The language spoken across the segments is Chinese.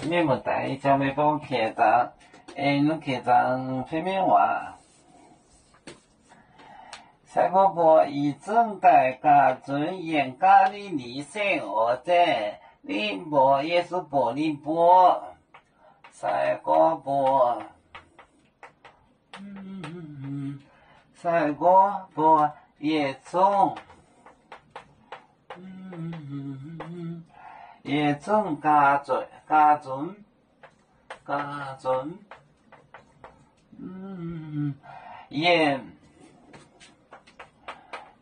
面目带叫没帮客栈，侬客栈方面话，赛博博以正代家尊严家里理性而在，林博也是柏林博，赛博博，赛博博也中。也正家准，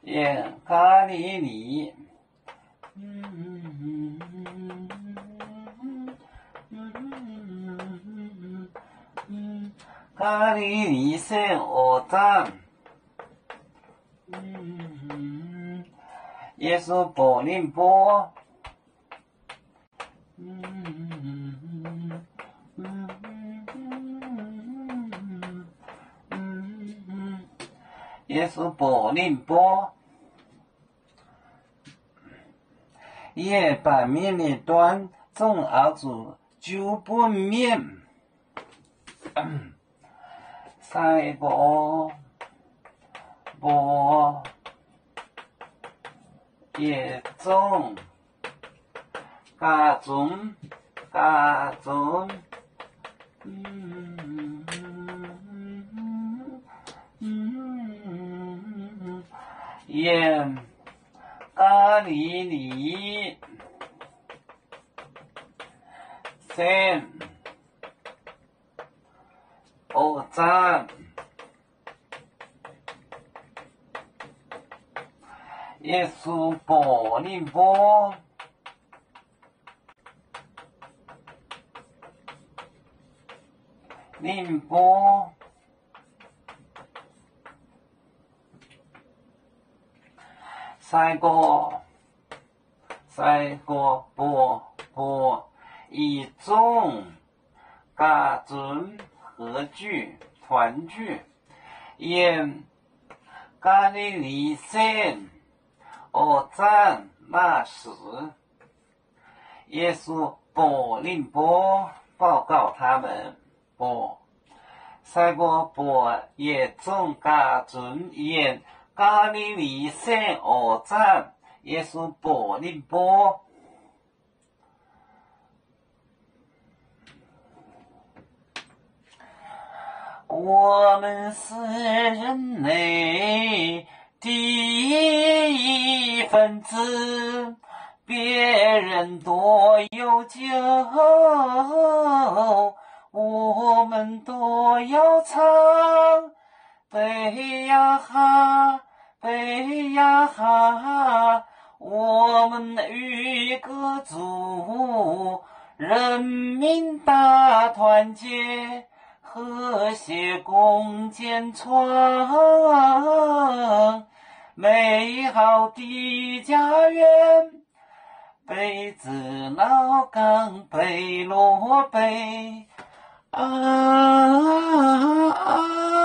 也咖喱里，咖喱里生鹅蛋，也是柏林波。也是柏林波，也把面的端中熬煮九半面，赛博波也中家中。盐咖喱里三鹅蛋也是柏林波。宁波，赛过波，一种家尊合聚团聚，因咖喱里生而战那时，也是柏林波报告他们。赛博博也中家尊因咖喱里生而战，也是柏林波。我们是人类第一分子，别人多有酒，我们都要唱，背呀哈，背呀哈，我们与歌组，人民大团结，和谐共建创美好的家园。北子老港北落北。